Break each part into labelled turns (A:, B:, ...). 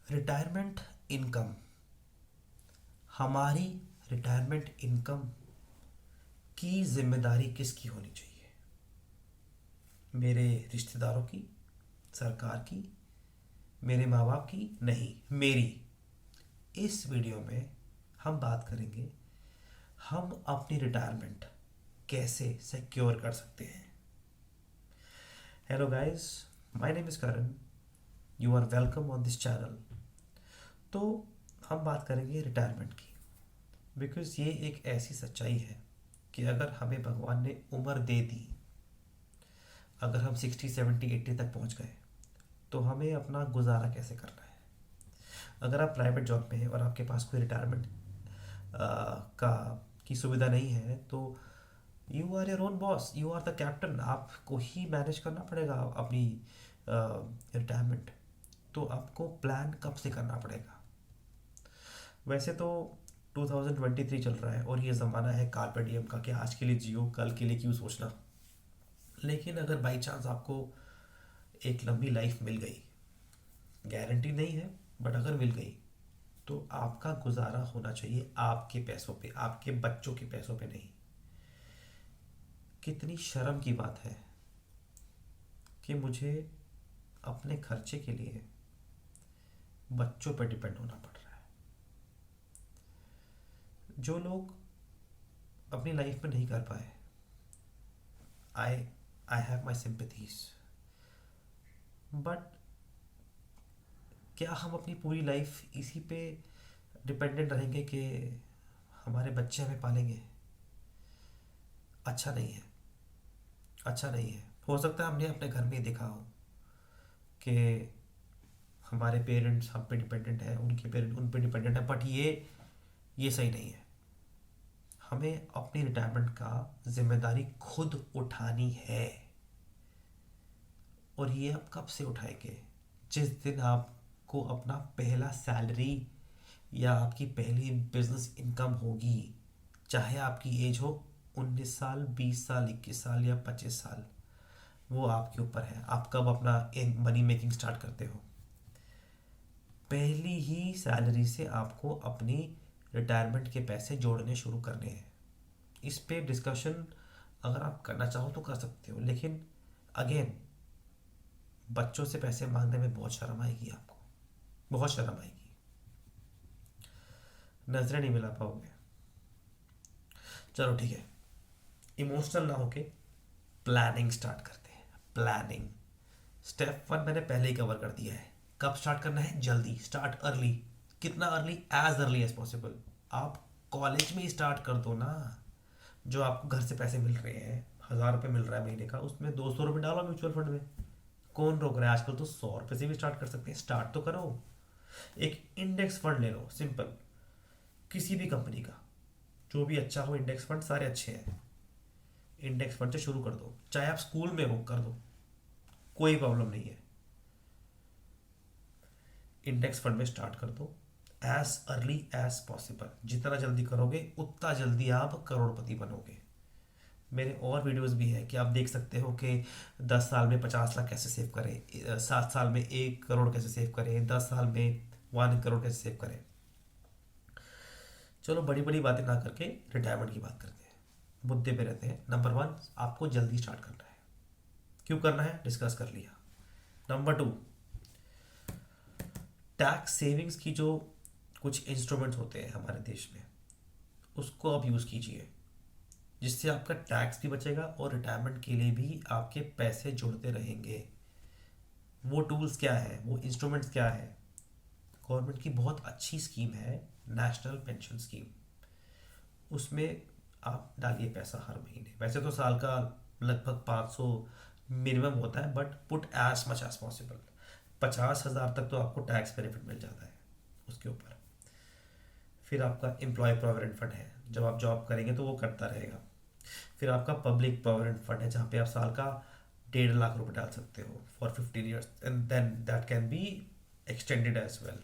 A: Retirement income, हमारी retirement income की जिम्मेदारी किसकी होनी चाहिए? मेरे रिश्तेदारों की, सरकार की, मेरे माँ बाप की? नहीं, मेरी। इस वीडियो में हम बात करेंगे हम अपनी रिटायरमेंट कैसे सिक्योर कर सकते हैं। Hello guys, my name is Karan, you are welcome on this channel. तो हम बात करेंगे रिटायरमेंट की, बिकॉज़ ये एक ऐसी सच्चाई है कि अगर हमें भगवान ने उम्र दे दी, अगर हम 60 70 80 तक पहुंच गए, तो हमें अपना गुजारा कैसे करना है। अगर आप प्राइवेट जॉब में हैं और आपके पास कोई रिटायरमेंट का की सुविधा नहीं है, तो you are your own boss, you are the captain. आपको ही मैनेज करना पड़ेगा अपनी रिटायरमेंट। तो आपको प्लान कब से करना पड़ेगा? वैसे तो 2023 चल रहा है और ये ज़माना है कार्pe diem का कि आज के लिए जियो, कल के लिए क्यों सोचना। लेकिन अगर बाई चांस आपको एक लंबी लाइफ मिल गई, गारंटी नहीं है, बट अगर मिल गई, तो आपका गुजारा होना चाहिए आपके पैसों पे, आपके बच्चों के पैसों पे नहीं। कितनी शर्म की बात है कि मुझे अपने खर्चे के लिए बच्चों पर डिपेंड होना पड़ रहा है। जो लोग अपनी लाइफ में नहीं कर पाए, I I have my sympathies, but क्या हम अपनी पूरी लाइफ इसी पे डिपेंडेंट रहेंगे कि हमारे बच्चे हमें पालेंगे? अच्छा नहीं है, अच्छा नहीं है। हो सकता है हमने अपने घर में ही देखा हो कि हमारे पेरेंट्स हम पे डिपेंडेंट हैं, उनके पेरेंट उन पे डिपेंडेंट है, बट ये सही नहीं है। हमें अपनी रिटायरमेंट का जिम्मेदारी खुद उठानी है। और ये आप कब से उठाएंगे? जिस दिन आपको अपना पहला सैलरी या आपकी पहली बिजनेस इनकम होगी। चाहे आपकी एज हो 19 साल, 20 साल, 21 साल या 25 साल, वो आपके ऊपर है। आप कब अपना मनी मेकिंग स्टार्ट करते हो? पहली ही सैलरी से आपको अपनी रिटायरमेंट के पैसे जोड़ने शुरू करने हैं। इस पे डिस्कशन अगर आप करना चाहो तो कर सकते हो, लेकिन अगेन, बच्चों से पैसे मांगने में बहुत शर्म आएगी आपको, बहुत शर्म आएगी। नजरें नहीं मिला पाओगे। चलो ठीक है, इमोशनल ना होके प्लानिंग स्टार्ट करते हैं। प्लानिंग स्टेप 1 मैंने पहले ही कवर कर दिया है। कब स्टार्ट करना है? जल्दी स्टार्ट, अर्ली। कितना early? As early as possible. आप कॉलेज में ही स्टार्ट कर दो ना। जो आपको घर से पैसे मिल रहे हैं, 1000 रुपये मिल रहा है महीने का, उसमें 200 रुपये डालो म्यूचुअल फंड में। कौन रोक रहा है? आजकल तो 100 रुपये से भी स्टार्ट कर सकते हैं। स्टार्ट तो करो। एक इंडेक्स फंड ले लो, सिंपल, किसी भी कंपनी का, जो भी अच्छा हो। इंडेक्स फंड सारे अच्छे हैं। इंडेक्स फंड से शुरू कर दो, चाहे आप स्कूल में हो कर दो, कोई प्रॉब्लम नहीं है। इंडेक्स फंड में स्टार्ट कर दो एज अर्ली एज पॉसिबल। जितना जल्दी करोगे उतना जल्दी आप करोड़पति बनोगे। मेरे और वीडियोस भी हैं कि आप देख सकते हो कि 10 साल में 50 लाख कैसे सेव करें, 7 साल में 1 करोड़ कैसे सेव करें, 10 साल में 1 करोड़ कैसे सेव करें। चलो बड़ी बड़ी बातें ना करके रिटायरमेंट की बात करते हैं, मुद्दे पे रहते हैं। नंबर 1, आपको जल्दी स्टार्ट करना है। क्यों करना है? डिस्कस कर लिया। नंबर 2, टैक्स सेविंग्स की जो कुछ इंस्ट्रूमेंट्स होते हैं हमारे देश में, उसको आप यूज़ कीजिए, जिससे आपका टैक्स भी बचेगा और रिटायरमेंट के लिए भी आपके पैसे जुड़ते रहेंगे। वो टूल्स क्या है, वो इंस्ट्रूमेंट्स क्या है? गवर्नमेंट की बहुत अच्छी स्कीम है, नेशनल पेंशन स्कीम। उसमें आप डालिए पैसा हर महीने। वैसे तो साल का लगभग 500 मिनिमम होता है, but put as much as possible. 50,000 तक तो आपको टैक्स बेनिफिट मिल जाता है उसके ऊपर। फिर आपका एम्प्लॉय प्रोविडेंट फंड है, जब आप जॉब करेंगे तो वो करता रहेगा। फिर आपका पब्लिक प्रोविडेंट फंड है, जहाँ पे आप साल का 1.5 लाख रुपए डाल सकते हो for 15 years, and then that can be extended as well.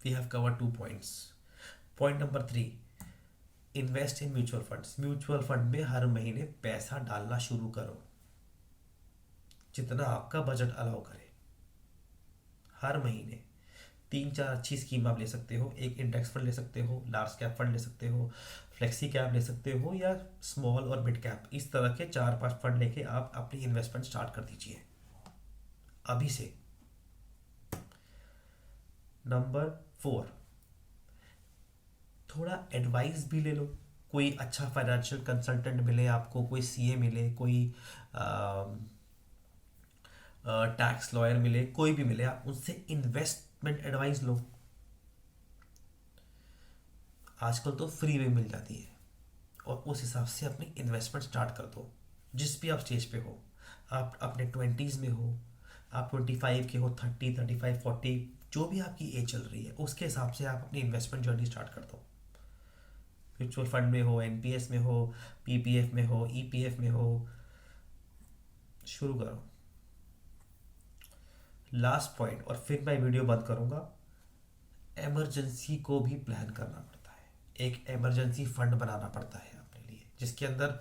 A: We have cover 2 points. Point number 3, invest in mutual funds. Mutual fund में हर महीने पैसा डालना शुरू करो, जितना आपका बजट अलाउ करे। हर महीने 3-4 अच्छी स्कीम आप ले सकते हो। एक इंडेक्स फंड ले सकते हो, लार्ज कैप फंड ले सकते हो, फ्लेक्सी कैप ले सकते हो, या स्मॉल और मिड कैप। इस तरह के 4-5 फंड लेके आप अपनी इन्वेस्टमेंट स्टार्ट कर दीजिए अभी से। नंबर 4, थोड़ा एडवाइस भी ले लो। कोई अच्छा फाइनेंशियल कंसल्टेंट मिले आपको, कोई सीए मिले, कोई टैक्स लॉयर मिले, कोई भी मिले, आप उनसे इन्वेस्टमेंट एडवाइस लो। आजकल तो फ्री में मिल जाती है, और उस हिसाब से अपनी इन्वेस्टमेंट स्टार्ट कर दो। जिस भी आप स्टेज पे हो, आप अपने 20s में हो, आप 25 के हो, 30, 35, 40, जो भी आपकी एज चल रही है उसके हिसाब से आप अपनी इन्वेस्टमेंट जर्नी स्टार्ट कर दो। म्यूचुअल फंड में हो, एनपीएस में हो, पीपीएफ में हो, ईपीएफ में हो, शुरू करो। लास्ट पॉइंट, और फिर मैं वीडियो बंद करूंगा। इमरजेंसी को भी प्लान करना पड़ता है। एक इमरजेंसी फंड बनाना पड़ता है अपने लिए, जिसके अंदर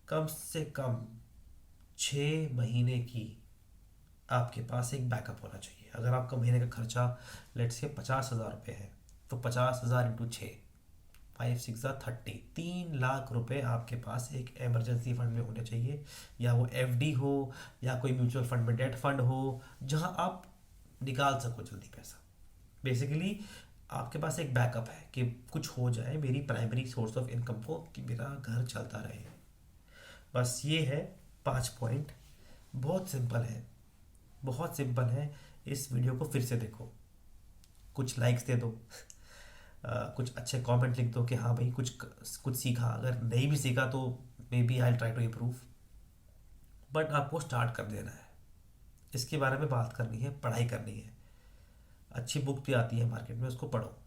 A: कम से कम 6 महीने की आपके पास एक बैकअप होना चाहिए। अगर आपका महीने का खर्चा लेट से 50,000 रुपये है, तो 50,000 इंटू 6, 5 6 30, 3 लाख रुपए आपके पास एक इमरजेंसी फंड में होने चाहिए। या वो एफडी हो, या कोई म्यूचुअल फंड में डेट फंड हो, जहां आप निकाल सको जल्दी पैसा। बेसिकली आपके पास एक बैकअप है कि कुछ हो जाए, मेरी प्राइमरी सोर्स ऑफ इनकम को, कि मेरा घर चलता रहे। बस ये है 5 पॉइंट। बहुत सिंपल है, बहुत सिंपल है। इस वीडियो को फिर से देखो, कुछ लाइक्स दे दो, कुछ अच्छे कमेंट लिख दो कि हाँ भाई कुछ कुछ सीखा। अगर नहीं भी सीखा तो maybe I try to improve, but आपको स्टार्ट कर देना है। इसके बारे में बात करनी है, पढ़ाई करनी है। अच्छी बुक भी आती है मार्केट में, उसको पढ़ो,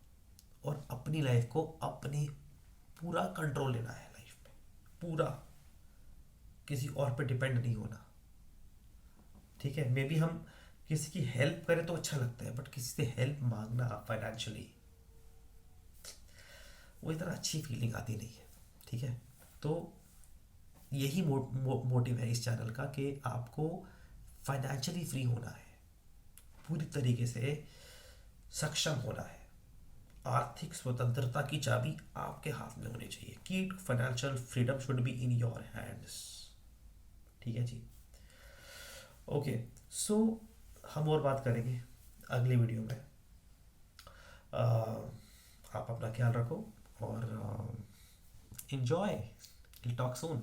A: और अपनी लाइफ को अपनी पूरा कंट्रोल लेना है लाइफ में, पूरा। किसी और पे डिपेंड नहीं होना, ठीक है। मे बी हम किसी की हेल्प करें तो अच्छा लगता है, बट किसी से हेल्प मांगना फाइनेंशियली, वो इतना अच्छी फीलिंग आती नहीं है, ठीक है। तो यही मोटिव है इस चैनल का, कि आपको फाइनेंशियली फ्री होना है, पूरी तरीके से सक्षम होना है। आर्थिक स्वतंत्रता की चाबी आपके हाथ में होनी चाहिए। की financial freedom should be in your hands, ठीक है जी। ओके, सो हम और बात करेंगे अगली वीडियो में। आ, आप अपना ख्याल रखो और enjoy. We'll talk soon.